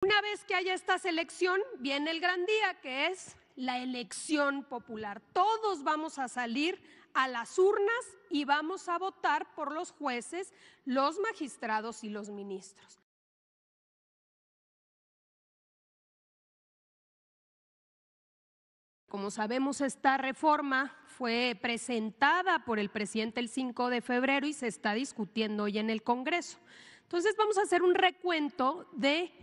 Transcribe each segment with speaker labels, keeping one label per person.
Speaker 1: Una vez que haya esta selección, viene el gran día, que es la elección popular. Todos vamos a salir a las urnas y vamos a votar por los jueces, los magistrados y los ministros. Como sabemos, esta reforma fue presentada por el presidente el 5 de febrero y se está discutiendo hoy en el Congreso. Entonces vamos a hacer un recuento de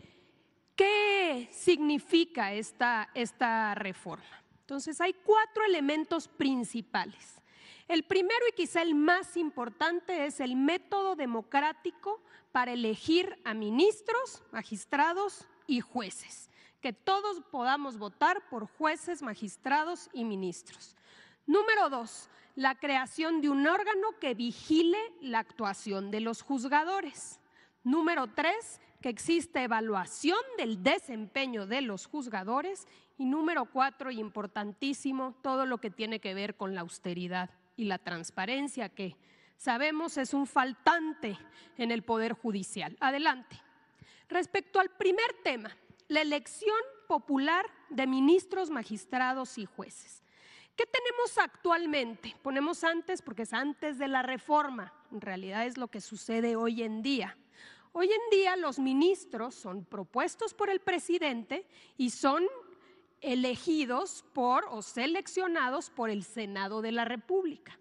Speaker 1: qué significa esta reforma. Entonces hay 4 elementos principales. El primero y quizá el más importante es el método democrático para elegir a ministros, magistrados y jueces. Que todos podamos votar por jueces, magistrados y ministros. Número 2, la creación de un órgano que vigile la actuación de los juzgadores. Número 3, que exista evaluación del desempeño de los juzgadores. Y número 4, importantísimo, todo lo que tiene que ver con la austeridad y la transparencia, que sabemos es un faltante en el Poder Judicial. Adelante. Respecto al primer tema, la elección popular de ministros, magistrados y jueces. ¿Qué tenemos actualmente? Ponemos antes porque es antes de la reforma, en realidad es lo que sucede hoy en día. Hoy en día los ministros son propuestos por el presidente y son elegidos o seleccionados por el Senado de la República.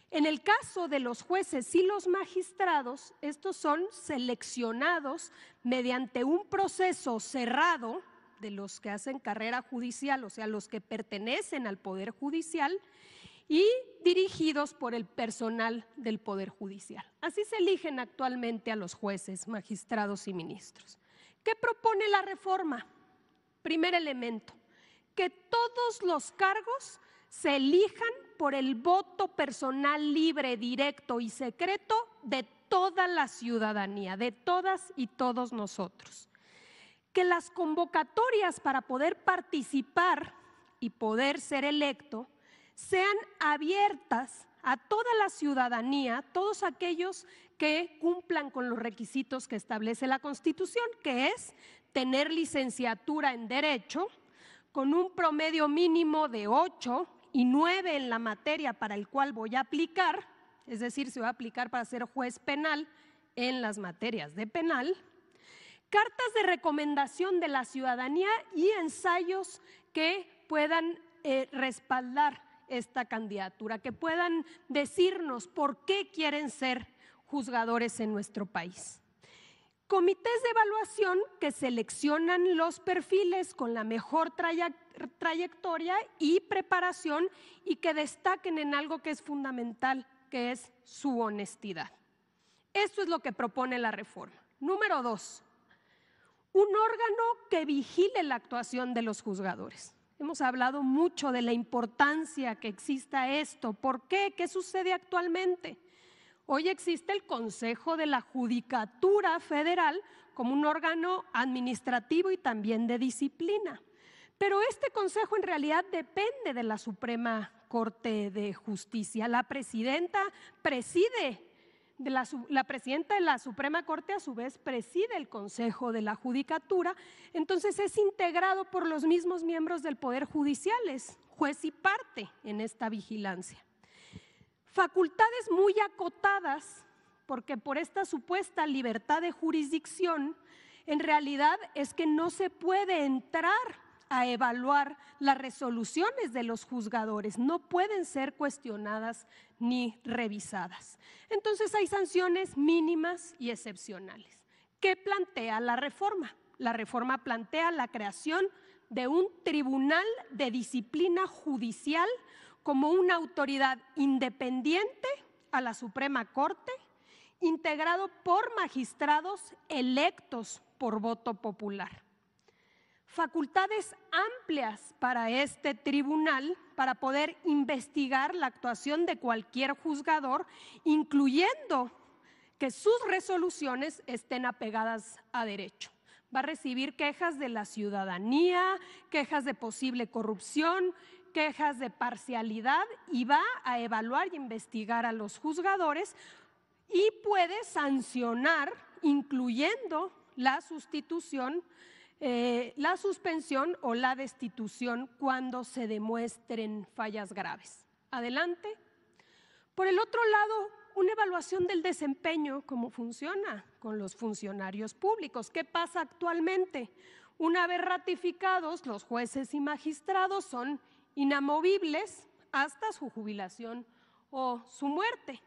Speaker 1: En el caso de los jueces y los magistrados, estos son seleccionados mediante un proceso cerrado de los que hacen carrera judicial, o sea, los que pertenecen al Poder Judicial, y dirigidos por el personal del Poder Judicial. Así se eligen actualmente a los jueces, magistrados y ministros. ¿Qué propone la reforma? Primer elemento, que todos los cargos se elijan por el voto personal libre, directo y secreto de toda la ciudadanía, de todas y todos nosotros. Que las convocatorias para poder participar y poder ser electo sean abiertas a toda la ciudadanía, todos aquellos que cumplan con los requisitos que establece la Constitución, que es tener licenciatura en Derecho, con un promedio mínimo de 8 y 9 en la materia para el cual voy a aplicar, es decir, se va a aplicar para ser juez penal en las materias de penal, cartas de recomendación de la ciudadanía y ensayos que puedan respaldar esta candidatura, que puedan decirnos por qué quieren ser juzgadores en nuestro país. Comités de evaluación que seleccionan los perfiles con la mejor trayectoria y preparación y que destaquen en algo que es fundamental, que es su honestidad. Esto es lo que propone la reforma. Número 2, un órgano que vigile la actuación de los juzgadores. Hemos hablado mucho de la importancia que exista esto. ¿Por qué? ¿Qué sucede actualmente? Hoy existe el Consejo de la Judicatura Federal como un órgano administrativo y también de disciplina. Pero este consejo en realidad depende de la Suprema Corte de Justicia. La presidenta de la Suprema Corte a su vez preside el Consejo de la Judicatura, entonces es integrado por los mismos miembros del Poder Judicial, es juez y parte en esta vigilancia. Facultades muy acotadas, porque por esta supuesta libertad de jurisdicción, en realidad es que no se puede entrar a evaluar las resoluciones de los juzgadores, no pueden ser cuestionadas ni revisadas. Entonces hay sanciones mínimas y excepcionales. ¿Qué plantea la reforma? La reforma plantea la creación de un tribunal de disciplina judicial como una autoridad independiente a la Suprema Corte, integrado por magistrados electos por voto popular. Facultades amplias para este tribunal para poder investigar la actuación de cualquier juzgador, incluyendo que sus resoluciones estén apegadas a derecho. Va a recibir quejas de la ciudadanía, quejas de posible corrupción, quejas de parcialidad y va a evaluar y investigar a los juzgadores y puede sancionar, incluyendo la sustitución la suspensión o la destitución cuando se demuestren fallas graves. Adelante. Por el otro lado, una evaluación del desempeño, cómo funciona con los funcionarios públicos. ¿Qué pasa actualmente? Una vez ratificados, los jueces y magistrados son inamovibles hasta su jubilación o su muerte.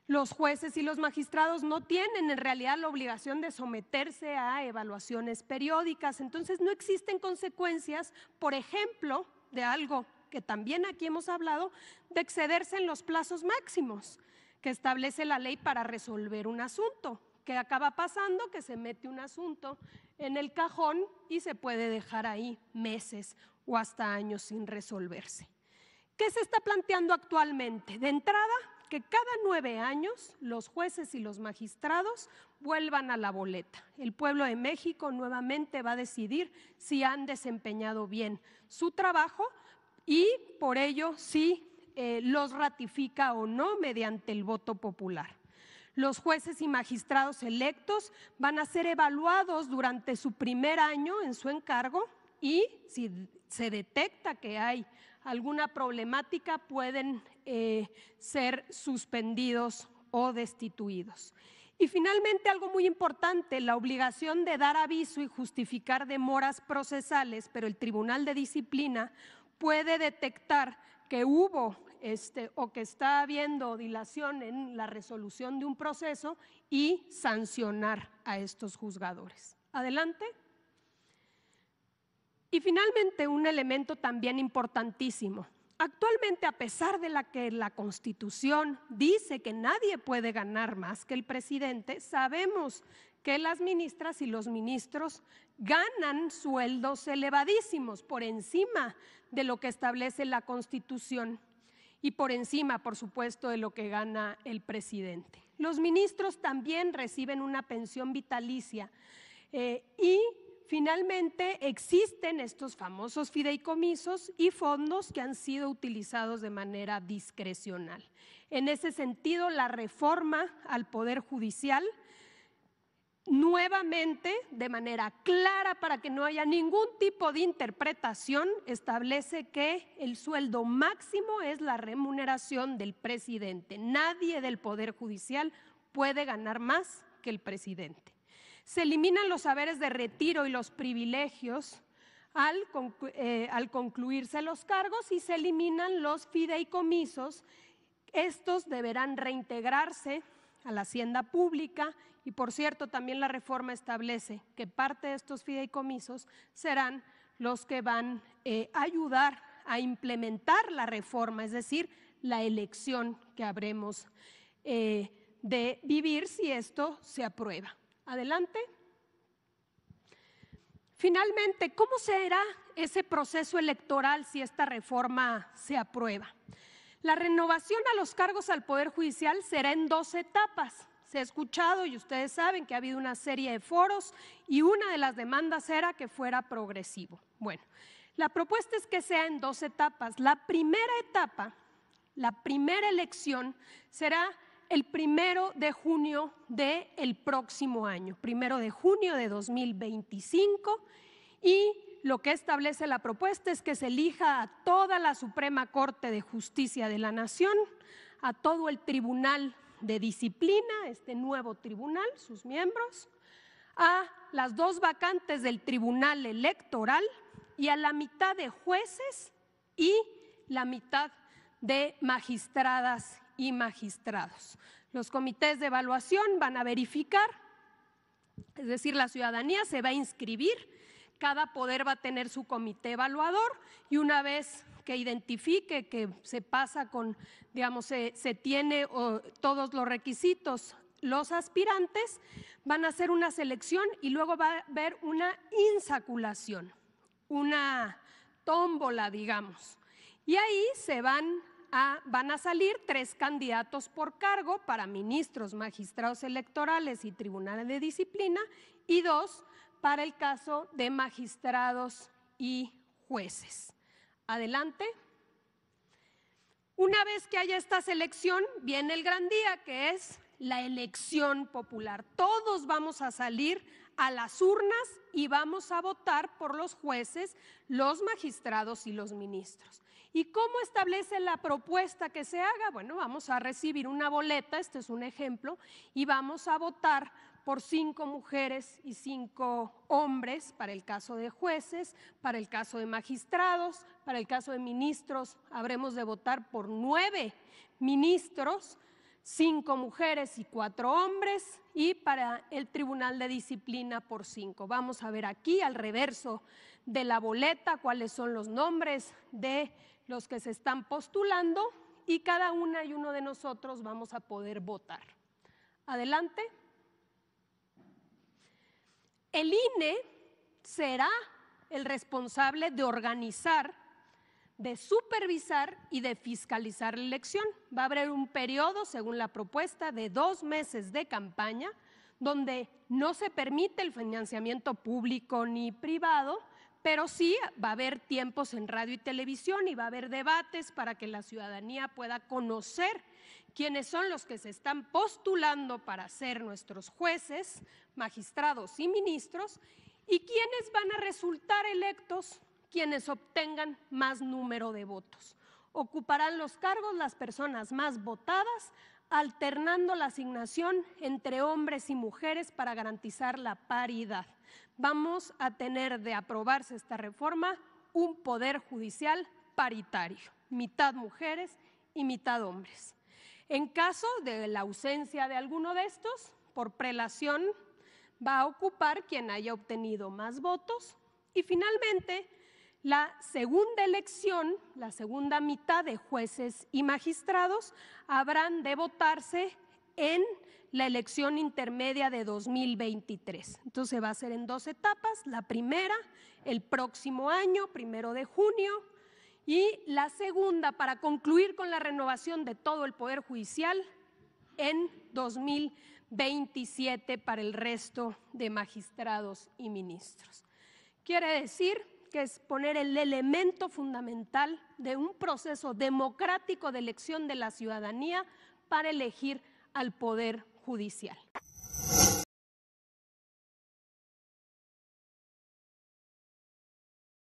Speaker 1: Los jueces y los magistrados no tienen en realidad la obligación de someterse a evaluaciones periódicas, entonces no existen consecuencias, por ejemplo, de algo que también aquí hemos hablado, de excederse en los plazos máximos que establece la ley para resolver un asunto. ¿Qué acaba pasando? Que se mete un asunto en el cajón y se puede dejar ahí meses o hasta años sin resolverse. ¿Qué se está planteando actualmente? De entrada, que cada 9 años los jueces y los magistrados vuelvan a la boleta. El pueblo de México nuevamente va a decidir si han desempeñado bien su trabajo y por ello si los ratifica o no mediante el voto popular. Los jueces y magistrados electos van a ser evaluados durante su primer año en su encargo y si se detecta que hay alguna problemática pueden ser suspendidos o destituidos. Y finalmente, algo muy importante, la obligación de dar aviso y justificar demoras procesales, pero el Tribunal de Disciplina puede detectar que hubo o que está habiendo dilación en la resolución de un proceso y sancionar a estos juzgadores. Adelante. Y finalmente, un elemento también importantísimo. Actualmente, a pesar de que la Constitución dice que nadie puede ganar más que el presidente, sabemos que las ministras y los ministros ganan sueldos elevadísimos por encima de lo que establece la Constitución y por encima, por supuesto, de lo que gana el presidente. Los ministros también reciben una pensión vitalicia y finalmente existen estos famosos fideicomisos y fondos que han sido utilizados de manera discrecional. En ese sentido, la reforma al Poder Judicial nuevamente, de manera clara para que no haya ningún tipo de interpretación, establece que el sueldo máximo es la remuneración del presidente. Nadie del Poder Judicial puede ganar más que el presidente. Se eliminan los haberes de retiro y los privilegios al concluirse los cargos y se eliminan los fideicomisos. Estos deberán reintegrarse a la hacienda pública y, por cierto, también la reforma establece que parte de estos fideicomisos serán los que van a ayudar a implementar la reforma, es decir, la elección que habremos de vivir si esto se aprueba. Adelante. Finalmente, ¿cómo será ese proceso electoral si esta reforma se aprueba? La renovación a los cargos al Poder Judicial será en 2 etapas. Se ha escuchado y ustedes saben que ha habido una serie de foros y una de las demandas era que fuera progresivo. Bueno, la propuesta es que sea en 2 etapas. La primera etapa, la primera elección será el 1 de junio del próximo año, 1 de junio de 2025, y lo que establece la propuesta es que se elija a toda la Suprema Corte de Justicia de la Nación, a todo el Tribunal de Disciplina, este nuevo tribunal, sus miembros, a las 2 vacantes del Tribunal Electoral y a la mitad de jueces y la mitad de magistradas y magistrados. Los comités de evaluación van a verificar, es decir, la ciudadanía se va a inscribir, cada poder va a tener su comité evaluador y una vez que identifique que se pasa con, digamos, se tiene todos los requisitos, los aspirantes van a hacer una selección y luego va a haber una insaculación, una tómbola, digamos, y ahí van a salir 3 candidatos por cargo para ministros, magistrados electorales y tribunales de disciplina y 2 para el caso de magistrados y jueces. Adelante. Una vez que haya esta selección, viene el gran día, que es la elección popular. Todos vamos a salir a las urnas y vamos a votar por los jueces, los magistrados y los ministros. ¿Y cómo establece la propuesta que se haga? Bueno, vamos a recibir una boleta, este es un ejemplo, y vamos a votar por 5 mujeres y 5 hombres para el caso de jueces, para el caso de magistrados, para el caso de ministros habremos de votar por 9 ministros, 5 mujeres y 4 hombres, y para el Tribunal de Disciplina por 5. Vamos a ver aquí al reverso de la boleta cuáles son los nombres de los que se están postulando y cada una y uno de nosotros vamos a poder votar. Adelante. El INE será el responsable de organizar, de supervisar y de fiscalizar la elección. Va a haber un periodo, según la propuesta, de 2 meses de campaña, donde no se permite el financiamiento público ni privado, pero sí va a haber tiempos en radio y televisión y va a haber debates para que la ciudadanía pueda conocer quiénes son los que se están postulando para ser nuestros jueces, magistrados y ministros, y quiénes van a resultar electos, quienes obtengan más número de votos. Ocuparán los cargos las personas más votadas, alternando la asignación entre hombres y mujeres para garantizar la paridad. Vamos a tener, de aprobarse esta reforma, un poder judicial paritario, mitad mujeres y mitad hombres. En caso de la ausencia de alguno de estos, por prelación va a ocupar quien haya obtenido más votos y finalmente la segunda elección, la segunda mitad de jueces y magistrados habrán de votarse en la elección intermedia de 2023. Entonces va a ser en 2 etapas, la primera el próximo año, 1 de junio, y la segunda para concluir con la renovación de todo el Poder Judicial en 2027 para el resto de magistrados y ministros. Quiere decir que es poner el elemento fundamental de un proceso democrático de elección de la ciudadanía para elegir al Poder Judicial.